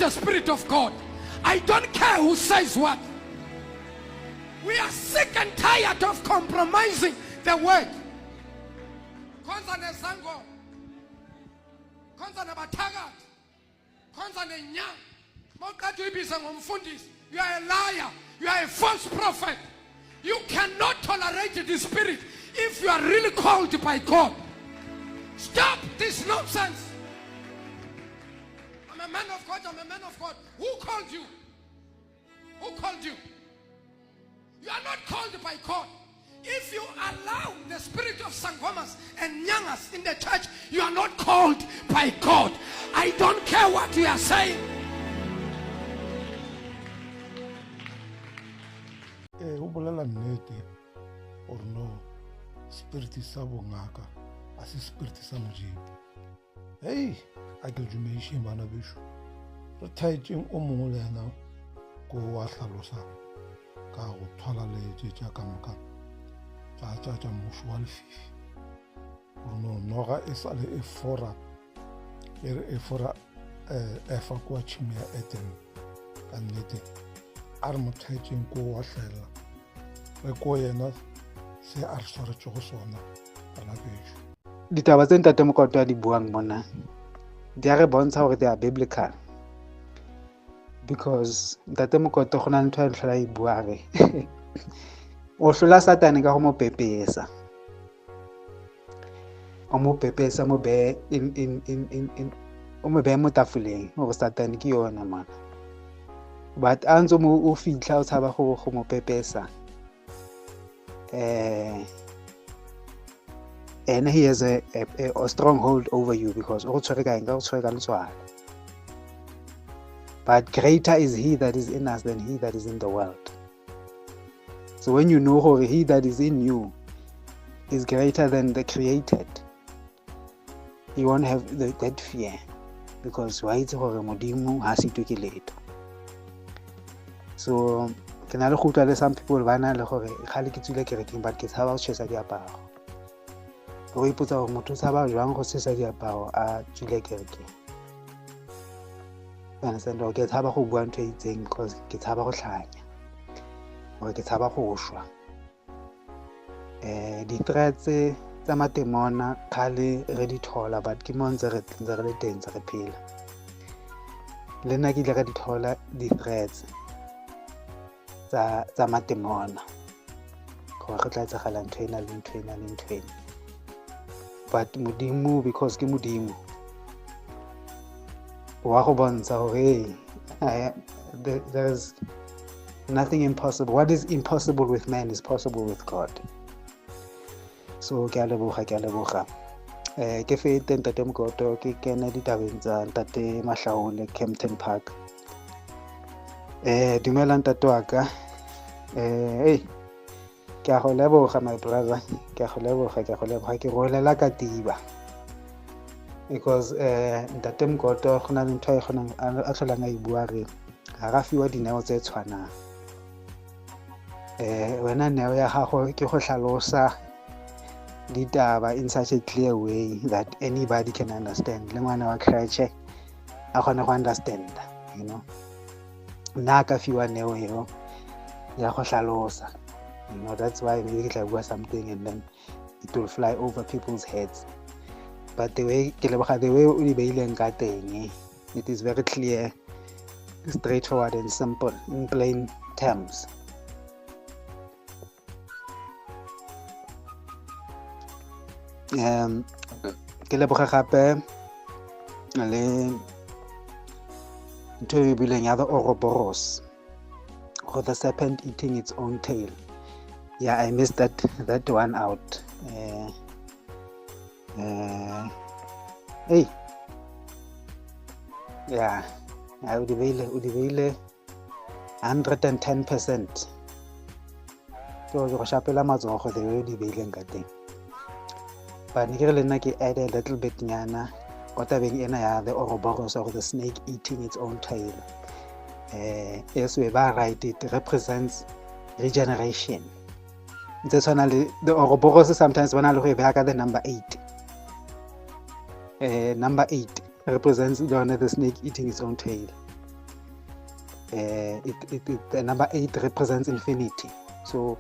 the Spirit of God. I don't care who says what. We are sick and tired of compromising the word. Konza nezango, konza nabathakat, konza nenyanga. Mawuqeda uyibiza ngomfundisi, you are a liar, you are a false prophet. You cannot tolerate the Spirit if you are really called by God. Stop this nonsense. I'm a man of God, I'm a man of God. Who called you? Who called you? You are not called by God. If you allow the spirit of Sangomas and Nyangas in the church, you are not called by God. I don't care what you are saying. Ubolela nnete or no, spirit sa bongaka a se spirit sa Modimo. Hey, a ke dumeiše bana besho re thaetšeng o mongwe le yena ko wa hlalosa ka go thwala leetse tša ka moka tša mošo wa lefifi gore no noga e sale e fora efa kua tšhimo ya Eden ka nnete a re mo thaetšeng ko wa hlaela re ko yena se a re swaretše go sona ka labešo. Ditaba tse ntate Mokotwa di buang mona di a re bontsha gore they are biblical, because ntate Mokotwa go na ntho e ntlhola e bua re o hlola Satane ka go mo pepesa mo be o mo be mo tafoleng go Satane ke yona man, but a ntse mo o fitlha o tshaba go mo pepesa and he has a stronghold over you because but greater is he that is in us than he that is in the world. So when you know he that is in you is greater than the created, you won't have that fear, because why it's Modimo has it to letho. So can I look at some people bana le gore khale ke tsile kerekeng but ke tshaba go tshesa diaparo go ipotsa gore motho tshaba jwang go tshesa diaparo a tsile kerekeng. Understand go ke tshaba go bua ntho e itseng because ke tshaba go hlanya or ke tshaba go shwa. Di threats tsa matemona khale re di thola but ke mo ntse re le teng tse re phela le nna ke ile ka di thola di threats tsa matemona gore go tla tsagala ntho ena le ntho ena le ntho ena, but Modimo because ke Modimo wa go bontsha gore there is nothing impossible. What is impossible with man is possible with God. So ke a leboga ke fete ntate Mokotwa ke kena ditabeng tsa ntate Mahlaole Kempton Park. Dumela ntate wa ka hey ke a go leboga my brother, ke a go leboga ke rolela ka tiba because ntate Mokotwa go na le ntho e kgonang a tlholang a e bua re ga ga fiwa dineo tse tshwanang. Wena neo ya gago ke go hlalosa ditaba in such a clear way that anybody can understand. Le ngwana wa Christ a kgone go understand, you know. Na ka fiwa neo eo ya go hlalosa, you know, that's why maybe ke tla bua something and then it will fly over people's heads. But the way ke leboga the way o di beileng ka teng, it is very clear, straightforward and simple in plain terms. Ke leboga gape le ntho e bileng ya the Ouroboros, or the serpent eating its own tail. Yeah, I missed that one out. Hey, yeah, I would be 110%. So go shapela matsogo the way di beileng ka teng. But ke le nna ke add a little bit nyana o tabeng ena ya the Ouroboros, or the snake eating its own tail. Yes, we are right, it represents regeneration. The Ouroboros sometimes when I look at the number 8. Number 8 represents the snake eating its own tail. the number 8 represents infinity, so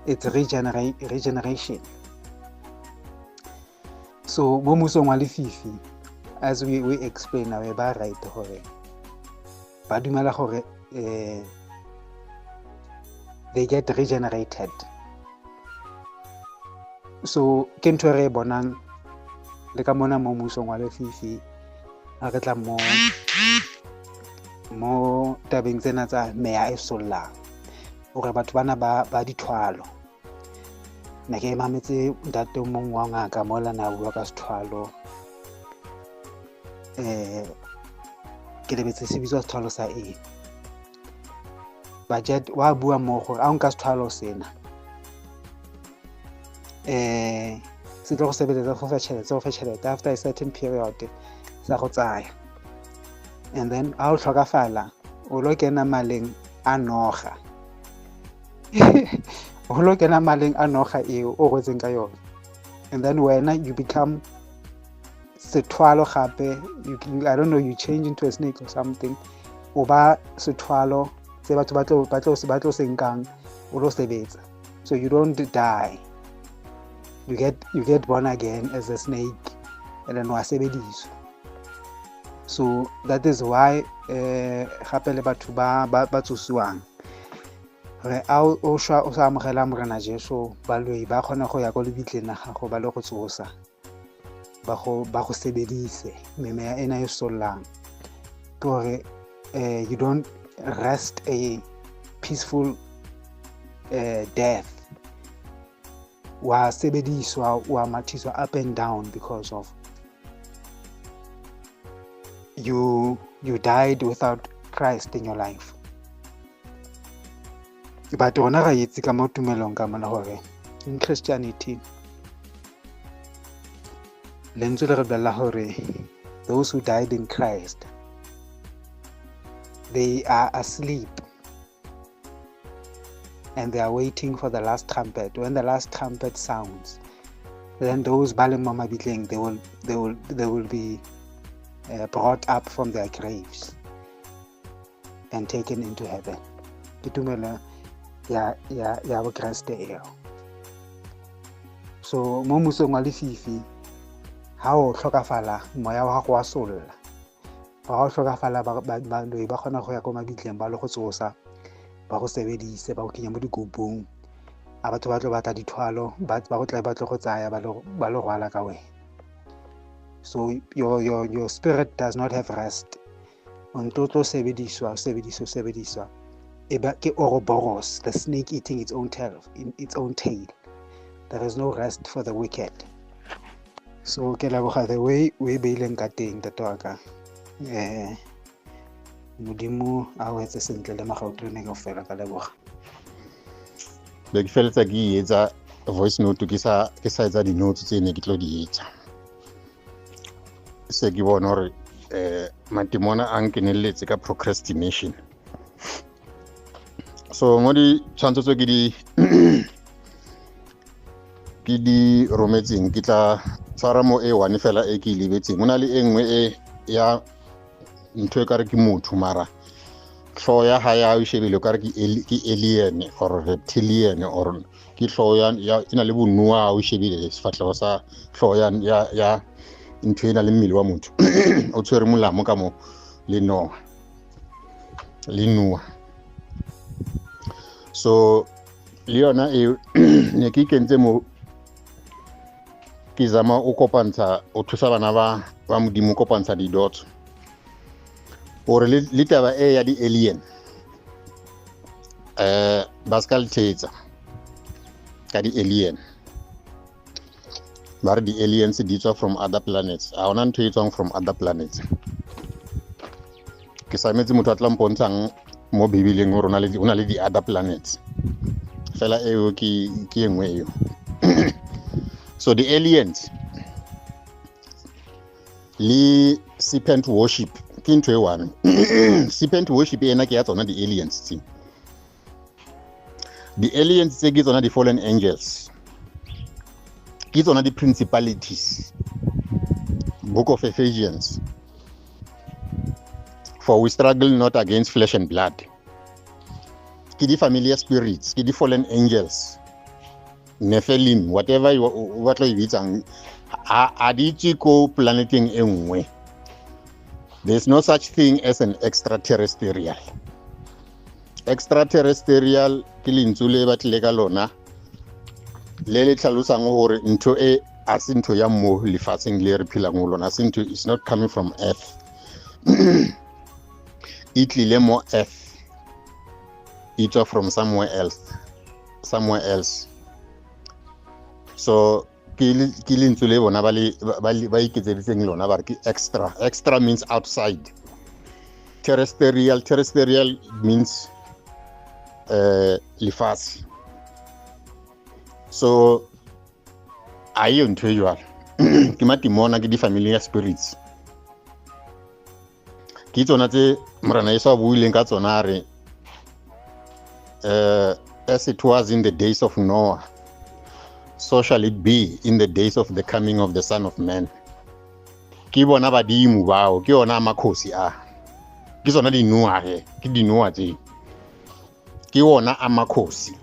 it's regeneration. So mo musong wa lefifi, as we explain now ba right hore ba dumela hore they get regenerated. So ke ntho re bonang le ka mona mo musong wa lefifi a re tla mo tabeng tsena tsa meya e sollang hore batho bana ba dithwalo. Ne ke mametse ntate mong wa ngaka mola na bua ka sethwalo, ke lebetse se bitswa sethwalo sa eng, budget wa bua mo gore a nka sethwalo sena se tlo go sebeletsa go fa tšhelete after a certain period sa go tsaya, and then a o tlhokafala o lo kena maleng a noga o lo kena maleng a noga eo o gotseng ka yona, and then wena you become sethwalo gape. I don't know, you change into a snake or something, o ba sethwalo se batho ba tlo senkang o lo sebetsa, so you don't die, you get born again as a snake and then wa sebediswa. So that is why gape le batho ba tsosiwang re o sa amogela morena Jesu baloi ba kgona go ya go lebitleng la gago ba le go tsosa ba go sebedise memeya ena e sollang ke gore you don't rest a peaceful death, wa sebediswa wa mathiswa up and down because of you died without Christ in your life. But rona ra itse ka mo tumelong ka mona hore in Christianity lentswe le re bolela hore those who died in Christ, they are asleep and they are waiting for the last trumpet. When the last trumpet sounds, then those baleng mo mabitleng they will be brought up from their graves and taken into heaven. Ke tumelo ya bo Kriste eo. So mo musong wa lefifi ha o hlokafala moya wa go wa solla, ha o hlokafala baloi ba kgona go ya ko mabitleng ba le go tsosa ba go sebedise ba go kenya mo digopong a batho ba tlo batla dithwalo ba go tla ba tlo go tsaya ba le rwala ka wena. So your spirit does not have rest until to sebediswa eba ke Ouroboros, the snake eating its own tail. There is no rest for the wicked. So ke leboga the way we beileng ka teng tatwaka modimo a o etse sentle le magautlo go fela ka leboga. Be ke feletsa ke etsa voice note ke sa etsa di notes tse ne ke tlo di etsa se ke bona hore matimona a nkeneletse ka procrastination. So mo di tshwantsho ke di rometseng ke tla tshwara mo one fela e ke lebetseng. Mona le engwe e ya ntho e kare ke motho mara hloho ya ha ya o shebile kare ke alien or reptilian or ke hloho ya ina le bonua o shebile sefatlego sa hloho ya ntho ena le mmele wa motho o tshwere molamo ka mo le nua. So le yona e ne ke kentse mo ke zama o kopantsha o thusa bana ba modimo kopantsha di dots gore le taba e ya di alien ba ska le thetsa ka di alien ba re di aliens di tswa from other planets a ona ntho e tswang from other planets. Ke sametse motho a tla mpontshang mo bibileng gore ona le di other planets fela eo ke engwe eo. So the aliens le serpent worship ke ntho e one. Serpent worship ena ke ya tsona di aliens tse. The aliens tse ke tsona di fallen angels, ke tsona di principalities. Book of Ephesians For we struggle not against flesh and blood. Ke di familiar spirits, ke di fallen angels, Nephilim, whatever you what lo ibitsang, a di tswe ko planeteng e nngwe. There's no such thing as an extraterrestrial. Extraterrestrial ke lentswe le batlile ka lona le le tlhalosang gore ntho e a se ntho ya mo lefatsheng le re phelang go lona, it's not coming from earth. It tlile mo earth, it's from somewhere else. So ke lentswe le bona ba iketseditseng lona ba re ke extra means outside. Terrestrial means lefatshe. So a yo ntho e jwalo ke matimona ke di familiar spirits, ke tsona tse morana Yesu a buileng ka tsona re as it was in the days of Noah, so shall it be in the days of the coming of the Son of Man. Ke bona badimo bao, ke ona makhosi a, ke tsona dinua ke dinua tse, ke ona amakhosi.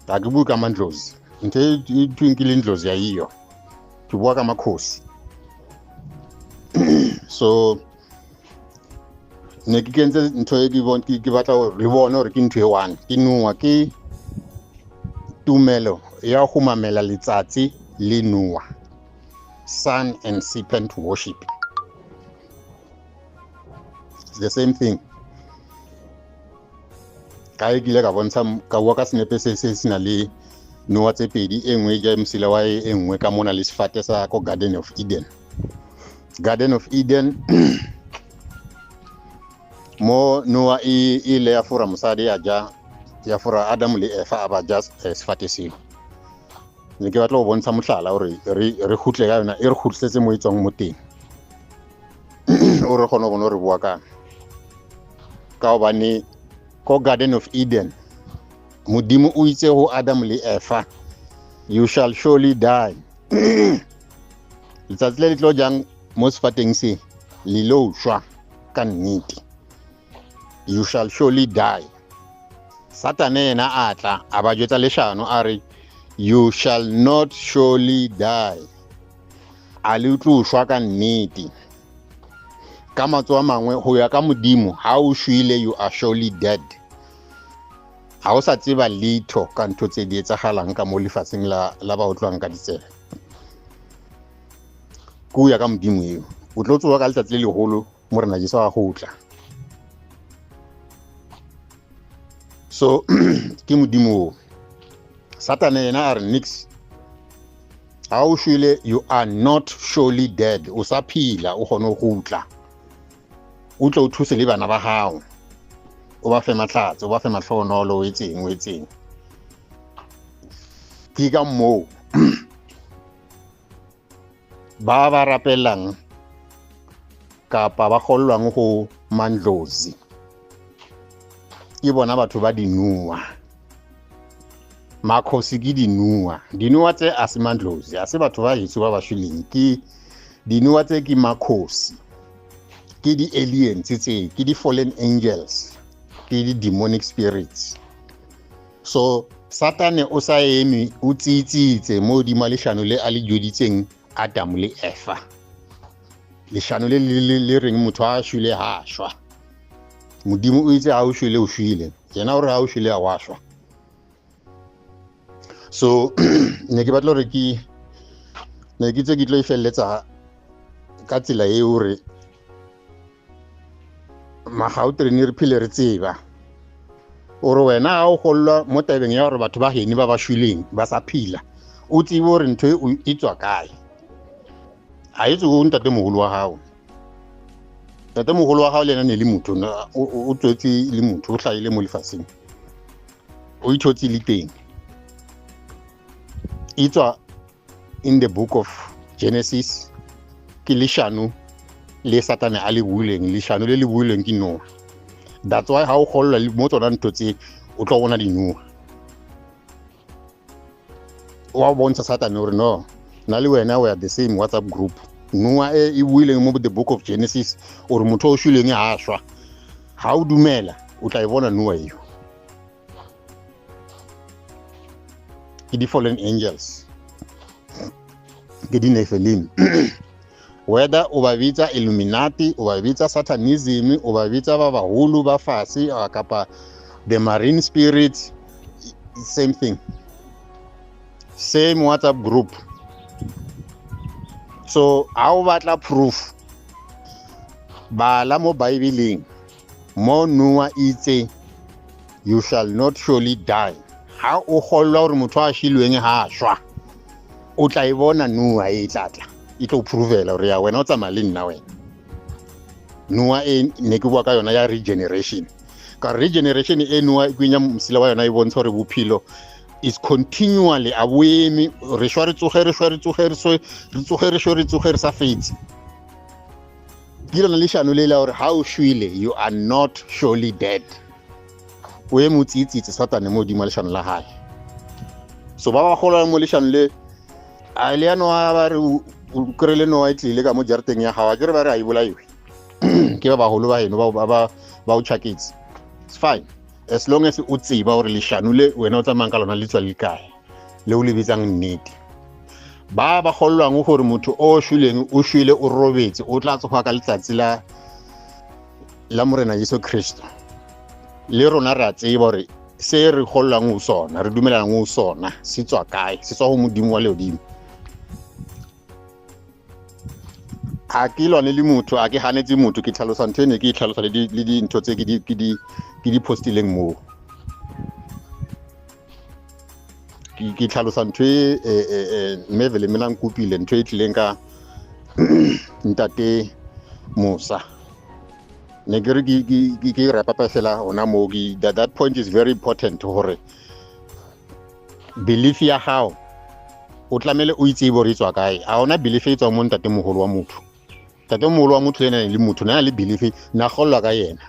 Ta ke bua ka mandlozi, ntho e twinkile ndlozi ya iyo, ke bua ka makhosi. So ne ke kentse ntho e ke batla re bone gore ke ntho e one, ke nua ke tumelo ya go mamela letsatsi le nua, sun and serpent worship. It's the same thing. Ka e kile ka bontsha ka bua ka senepe se sena le Noa tse pedi, e nngwe ja msila wa e nngwe ka mona le sefate sa ko Garden of Eden. Garden of Eden mo Noa ile ya fura mosadi ya fura Adam le Eva aba just sefate seo. Ne ke batla go bontsha mohlala gore re khutle ka yona, e re khutletse mo itsong mo teng. O re gona bona re bua ka obane ko Garden of Eden modimo o itse go Adam le Eva, you shall surely die. Letsatsi le tlo jang mo sefateng se le lo shwa ka nnete, you shall surely die. Satane ena atla a ba jwetsa leshano a re you shall not surely die, a le tlo shwa ka nnete. Ka matso a mangwe go ya ka modimo, ha o shwile you are surely dead. Ha o sa tseba litho ka ntho tse di etsagalang ka mo lefatsheng la ba utlwang ka ditsela. Ku ya ka modimo eo o tlo tsoa ka letsatsi le legolo mo rena Jesu a go tla. So ke modimo Satane ena a re nix, ha o shwile you are not surely dead, o sa phila o gone go tla, o tlo o thuse le bana ba gago, o ba fe matlatso, o ba fe matlhonolo, o etseng. Ke ka moo ba rapelang kapa ba gollwang go mandlozi ke bona batho ba dinua, makhosi ke dinua tse a se mandlozi, a se batho ba hitso ba shwileng, ke dinua tse ke makhosi, ke di aliens tse, ke di fallen angels, ke di demonic spirits. So Satane o sa eme o tsitsitse mo di maleshano le a le joditseng Adam le Eva. Leshano le reng motho a shwile ha shwa, modimo o itse ha o shwile o shwile, yena o re ha o shwile a wa shwa. So ne ke batla re ne ke tse ke tlo ifelletsa ka tsela e o re magautrene re phile re tseba ore wena ha o gollwa mo tabeng ya gore batho ba heni ba shwileng ba sa phila, o tsebe gore ntho e tswa kae. A itse go ntate mogolo wa gago, ntate mogolo wa gago le ena ne le motho, o tswetse le motho, o hlaile mo lefatsheng, o ithotse le teng. It's in the book of Genesis, ke leshano le Satane a le buileng, leshano le buileng ke Noa. That's why ha o golla le mo tsona ntho tse o tlo bona dinua. Wa bontsha Satane hore no, na le wena we are the same WhatsApp group, Noa e buileng mo the book of Genesis or motho o shweleng ha shwa ha o dumela o tla bona Noa eo ke di fallen angels ke di Nephilim whether o ba bitsa Illuminati o ba bitsa Satanism o ba bitsa ba baholo ba fase kapa the marine spirits, same thing, same WhatsApp group. So how batla proof bala mo Bible mo Noa itse you shall not surely die. Ha o kgolwa hore motho a shilweng ha shwa o tla ibona Noa e tlatla e tlo provela hore ya wena o tsamaya le nna wena. Noa e ne ke bua ka yona ya regeneration ka regeneration e Noa kwinya msila wa yona e bontsha hore bophelo is continually awemi re shwa re tsogere sa fetse ke lona le shano le la hore ha o shwile you are not surely dead o e motsitsitse Satane mo dimo le shano la hae so ba gola mo le shano le a le ano ba re o krele Noa e tlile ka mo jarteng ya gawa ke re ba re a ibolaiwe ke ba holo ba heno ba o chaketse. It's fine as long as o tseba hore le shano le wena o tsamang ka lona le tswa le kae le o le bitsang nnete ba gollwang gore motho o shwileng o shwile o robetse o tla tsoga ka letsatsi la morena Jesu Kristo le rona ra tseba hore se re gollwang o sona re dumelang o sona se tswa kae se tswa go modimo wa leodimo a ke lwane le motho a ke hanetse motho ke tlhalosa ntho ene ke tlhalosa le di ntho tse ke di postileng mo ke tlhalosa ntho mevele melang kupile ntho e tlileng ka ntate Musa ne ke re ke rapa fela ona mo that point is very important hore belief ya hao o tlamele o itse bo re tswa kae a ona belief e tswa mo ntate mogolo wa motho tate mogolo wa motho ena le motho na le belief na gollwa ka yena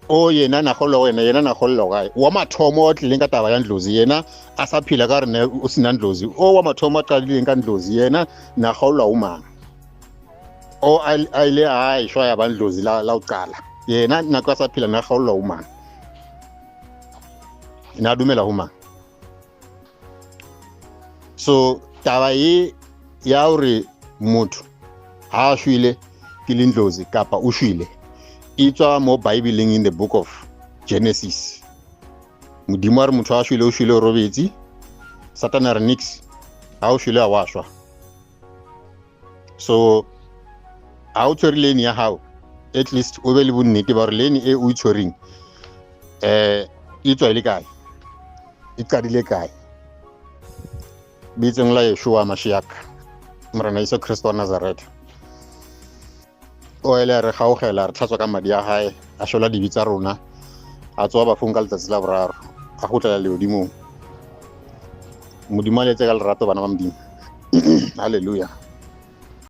o yena na gollwa wena yena na gollwa kae wa mathomo o tlileng ka taba ya ndlozi yena a sa phila ka rena o sina ndlozi o wa mathomo a qalileng ka ndlozi yena na gollwa o mang o a ile a shwa ya ba ndlozi la uqala yena na ka sa phila na gollwa o mang ina dumela o mang. So taba e ya hore motho ha shwile ke lindlozi kapa o shwile itswa mo Bible in the book of Genesis modimo re motho a shwile o shwile o robetsi Satana re nix ha o shwile a washwa so ha o tshwere lane ya hao at least o be le bonnete ba re lane e o itshwereng itswa ile kae e qadile kae bitseng la Yeshua Mashiach morena Jesu Kristo wa Nazareth o ele re gaogela re tlhatswa ka madi a hae a shola dibitsa rona a tswa ba fong ka letsatsi la boraro a gotlela leodimo modimo a letse ka lerato bana ba modimo haleluya.